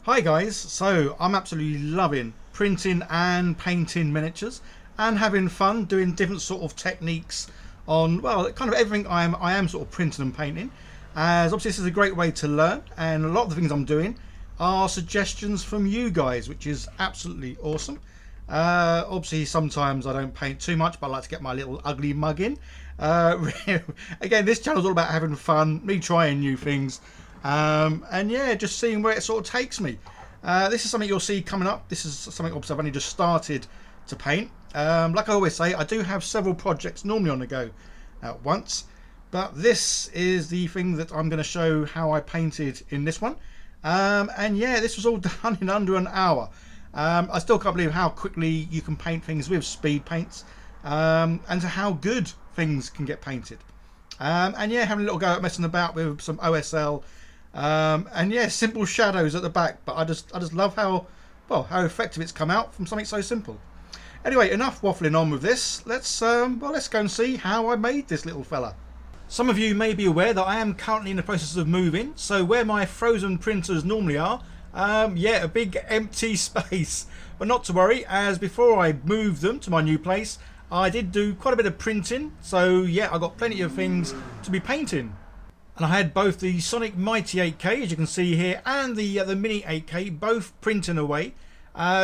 Hi guys, so I'm absolutely loving printing and painting miniatures and having fun doing different sort of techniques on, well, kind of everything I am sort of printing and painting, as obviously this is a great way to learn, and a lot of the things I'm doing are suggestions from you guys, which is absolutely awesome. Obviously sometimes I don't paint too much, but I like to get my little ugly mug in. Again, this channel is all about having fun, me trying new things, and yeah, just seeing where it sort of takes me. This is something you'll see coming up. This is something obviously I've only just started to paint. Like I always say, I do have several projects normally on the go at once, but this is the thing that I'm going to show how I painted in this one. And yeah, this was all done in under an hour. I still can't believe how quickly you can paint things with speed paints, and how good things can get painted. And yeah, having a little go at messing about with some OSL, and yeah, simple shadows at the back. But I just love how effective it's come out from something so simple. Anyway, enough waffling on with this. Let's go and see how I made this little fella. Some of you may be aware that I am currently in the process of moving, so where my frozen printers normally are, yeah, a big empty space. But not to worry, as before I moved them to my new place, I did do quite a bit of printing, so yeah, I got plenty of things to be painting. And I had both the Sonic Mighty 8K, as you can see here, and the Mini 8K, both printing away,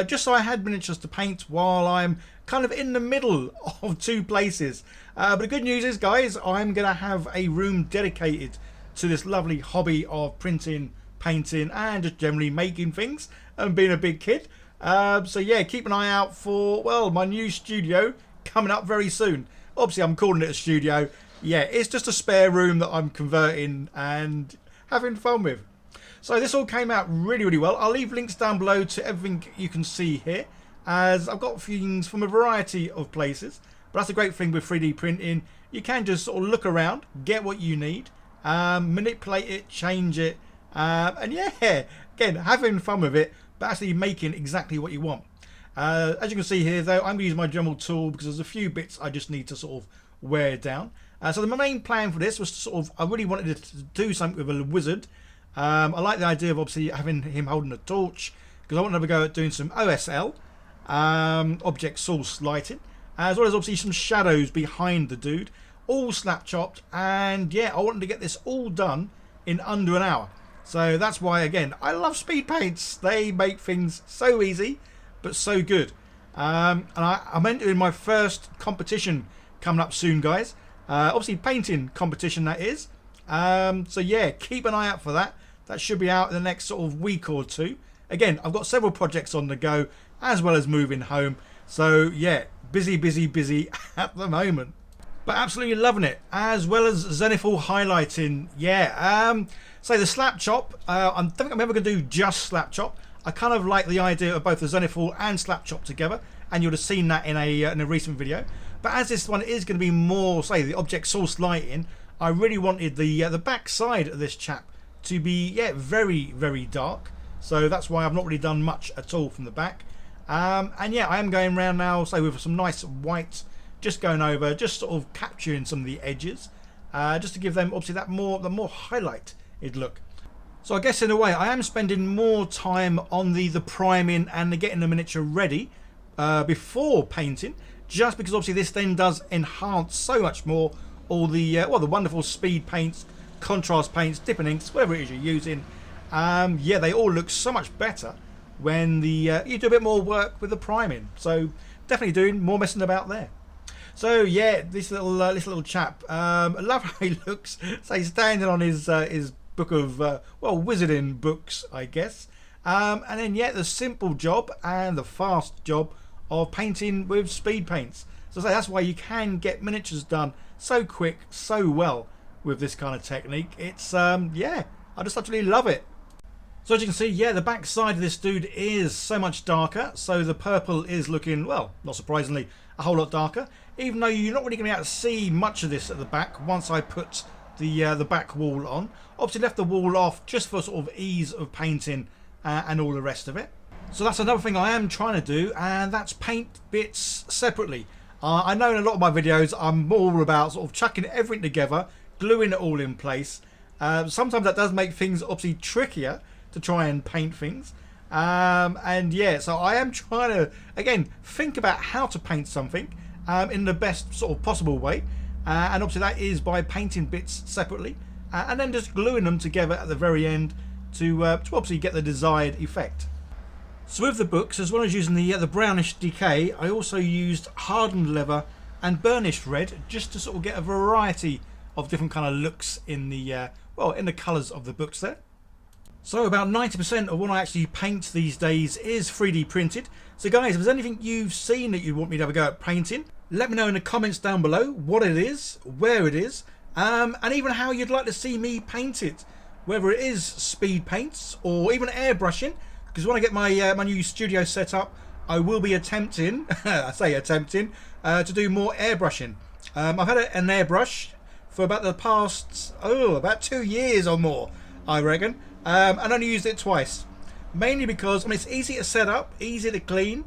just so I had miniatures to paint while I'm kind of in the middle of two places. But the good news is, guys, I'm going to have a room dedicated to this lovely hobby of printing, painting, and just generally making things and being a big kid. So yeah, keep an eye out for, well, my new studio coming up very soon. Obviously, I'm calling it a studio. Yeah, it's just a spare room that I'm converting and having fun with. So this all came out really well. I'll leave links down below to everything you can see here, as I've got things from a variety of places. But that's a great thing with 3D printing. You can just sort of look around, get what you need, manipulate it, change it, and yeah, again, having fun with it, but actually making exactly what you want. As you can see here, though, I'm going to use my Dremel tool because there's a few bits I just need to sort of wear down. So the main plan for this was to sort of, I really wanted to do something with a wizard. I like the idea of obviously having him holding a torch, because I want to have a go at doing some OSL, object source lighting, as well as obviously some shadows behind the dude, all slap chopped. And yeah, I wanted to get this all done in under an hour. So that's why, again, I love speed paints. They make things so easy but so good. And I'm entering my first competition coming up soon, guys. Obviously painting competition, that is. So yeah, keep an eye out for that. That should be out in the next sort of week or two. Again, I've got several projects on the go, as well as moving home. So yeah, busy at the moment. But absolutely loving it, as well as Zenithal Highlighting. Yeah, so the Slapchop, I think I'm ever going to do just Slapchop. I kind of like the idea of both the Zenithal and Slapchop together, and you would have seen that in a recent video. But as this one is going to be more, say, the object source lighting, I really wanted the back side of this chap to be, yeah, very dark. So that's why I've not really done much at all from the back. And yeah, I am going around now, say, with some nice white, just going over, just sort of capturing some of the edges, just to give them obviously the more highlighted look. So I guess in a way I am spending more time on the priming and the getting the miniature ready before painting, just because obviously this then does enhance so much more all the the wonderful speed paints, contrast paints, dipping inks, whatever it is you're using. Yeah, they all look so much better when you do a bit more work with the priming. So definitely doing more messing about there. So yeah, this little chap, I love how he looks. So he's standing on his book of wizarding books, I guess. And then yeah, the simple job and the fast job of painting with speed paints. So that's why you can get miniatures done so quick, so well with this kind of technique. It's yeah, I just absolutely love it. So as you can see, yeah, the back side of this dude is so much darker. So the purple is looking, well, not surprisingly, a whole lot darker. Even though you're not really going to be able to see much of this at the back once I put the back wall on. Obviously left the wall off just for sort of ease of painting and all the rest of it. So that's another thing I am trying to do, and that's paint bits separately. I know in a lot of my videos I'm more about sort of chucking everything together, gluing it all in place. Sometimes that does make things obviously trickier to try and paint things. And yeah, so I am trying to, again, think about how to paint something in the best sort of possible way. And obviously that is by painting bits separately and then just gluing them together at the very end to obviously get the desired effect. So with the books, as well as using the brownish decay, I also used hardened leather and burnished red just to sort of get a variety of different kind of looks in the well, in the colours of the books there. So about 90% of what I actually paint these days is 3D printed. So guys, if there's anything you've seen that you want me to have a go at painting, let me know in the comments down below what it is, where it is, and even how you'd like to see me paint it. Whether it is speed paints or even airbrushing, because when I get my my new studio set up, I will be attempting, I say attempting, to do more airbrushing. I've had an airbrush for about the past, about 2 years or more, I reckon. And only used it twice, mainly because it's easy to set up, easy to clean,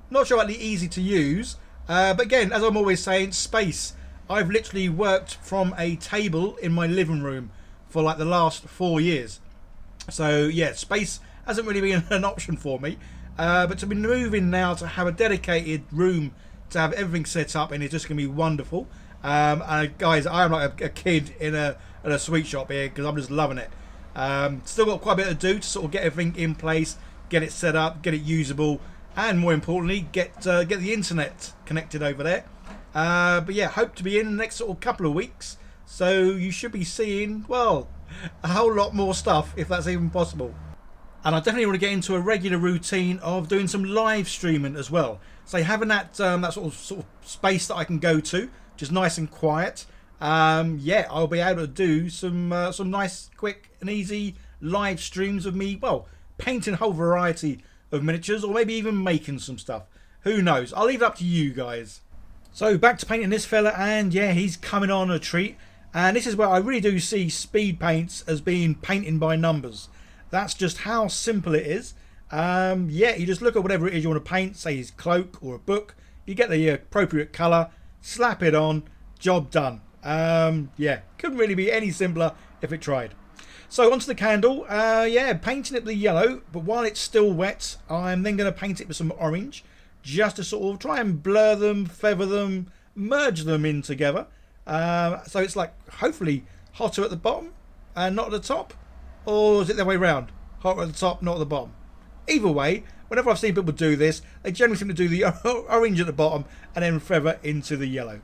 not sure about the easy to use, but again, as I'm always saying, space. I've literally worked from a table in my living room for like the last 4 years, so yeah, space hasn't really been an option for me, but to be moving now to have a dedicated room to have everything set up and it's just going to be wonderful. And guys, I am like a kid in a sweet shop here because I'm just loving it. Still got quite a bit to do to sort of get everything in place, get it set up, get it usable, and more importantly, get the internet connected over there. But yeah, hope to be in the next sort of couple of weeks. So you should be seeing, well, a whole lot more stuff if that's even possible. And I definitely want to get into a regular routine of doing some live streaming as well. So having that that sort of space that I can go to, just nice and quiet. Yeah, I'll be able to do some nice, quick and easy live streams of me, well, painting a whole variety of miniatures, or maybe even making some stuff. Who knows? I'll leave it up to you guys. So back to painting this fella, and yeah, he's coming on a treat. And this is where I really do see speed paints as being painting by numbers. That's just how simple it is. Yeah, you just look at whatever it is you want to paint, say his cloak or a book. You get the appropriate colour, slap it on, job done. Yeah, couldn't really be any simpler if it tried. So onto the candle. Yeah, painting it the yellow, but while it's still wet, I'm then going to paint it with some orange, just to sort of try and blur them, feather them, merge them in together. So it's like hopefully hotter at the bottom and not at the top, or is it the other way around? Hotter at the top, not at the bottom. Either way, whenever I've seen people do this, they generally seem to do the orange at the bottom and then feather into the yellow.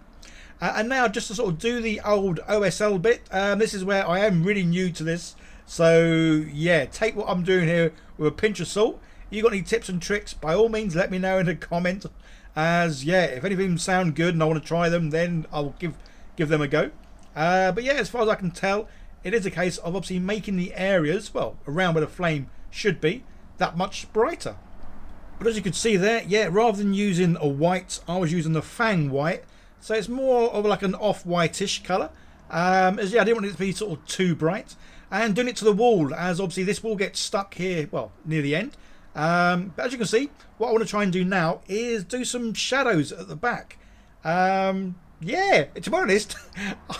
And now just to sort of do the old OSL bit, this is where I am really new to this. So yeah, take what I'm doing here with a pinch of salt. If you got any tips and tricks, by all means let me know in the comment. As yeah, if any of them sound good and I want to try them, then I'll give them a go. But yeah, as far as I can tell, it is a case of obviously making the areas, well, around where the flame should be, that much brighter. But as you can see there, yeah, rather than using a white, I was using the Fang white. So it's more of like an off-whitish colour. As yeah, I didn't want it to be sort of too bright. And doing it to the wall, as obviously this will get stuck here, well, near the end. But as you can see, what I want to try and do now is do some shadows at the back. Yeah, to be honest,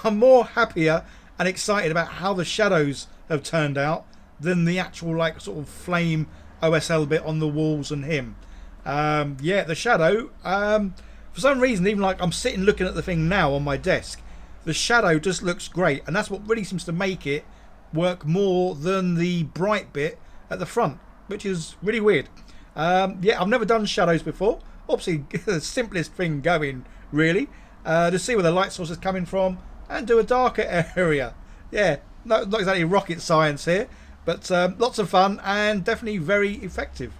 I'm more happier and excited about how the shadows have turned out than the actual like sort of flame OSL bit on the walls and him. Yeah, the shadow, for some reason, even like I'm sitting looking at the thing now on my desk, the shadow just looks great, and that's what really seems to make it work more than the bright bit at the front, which is really weird. Yeah, I've never done shadows before. Obviously, the simplest thing going, really, to see where the light source is coming from and do a darker area. Yeah, not exactly rocket science here, but lots of fun and definitely very effective.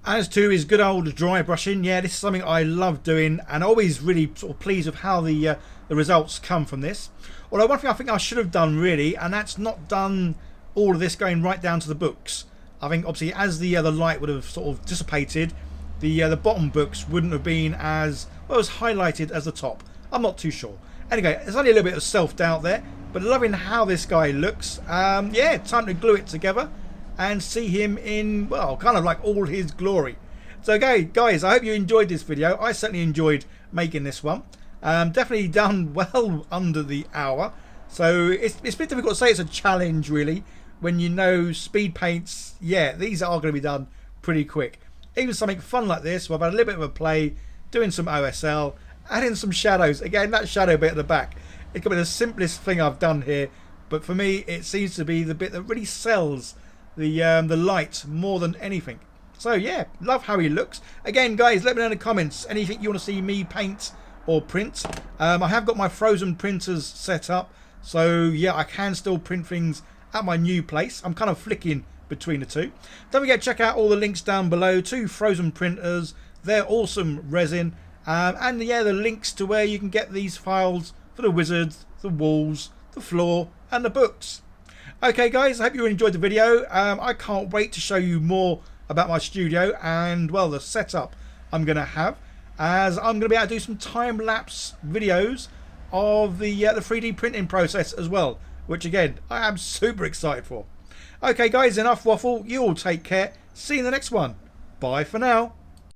As to his good old dry brushing, yeah, this is something I love doing, and always really sort of pleased with how the results come from this. Although one thing I think I should have done really, and that's not done all of this going right down to the books. I think obviously as the light would have sort of dissipated, the bottom books wouldn't have been as well as highlighted as the top. I'm not too sure. Anyway, there's only a little bit of self-doubt there, but loving how this guy looks. Yeah, time to glue it together and see him in, well, kind of like all his glory. So okay, guys, I hope you enjoyed this video. I certainly enjoyed making this one. Definitely done well under the hour. So it's a bit difficult to say it's a challenge really, when you know speed paints, yeah, these are going to be done pretty quick. Even something fun like this, where I've had a little bit of a play, doing some OSL, adding some shadows. Again, that shadow bit at the back, it could be the simplest thing I've done here, but for me it seems to be the bit that really sells the light more than anything. So yeah, love how he looks. Again guys, let me know in the comments anything you want to see me paint or print. I have got my Frozen printers set up, so yeah, I can still print things at my new place. I'm kind of flicking between the two. Don't forget to check out all the links down below to Frozen printers, their awesome resin, and yeah, the links to where you can get these files for the wizards, the walls, the floor and the books. Okay guys, I hope you enjoyed the video. I can't wait to show you more about my studio and, well, the setup I'm going to have, as I'm going to be able to do some time-lapse videos of the 3D printing process as well, which again I am super excited for. Okay guys, enough waffle. You all take care. See you in the next one. Bye for now.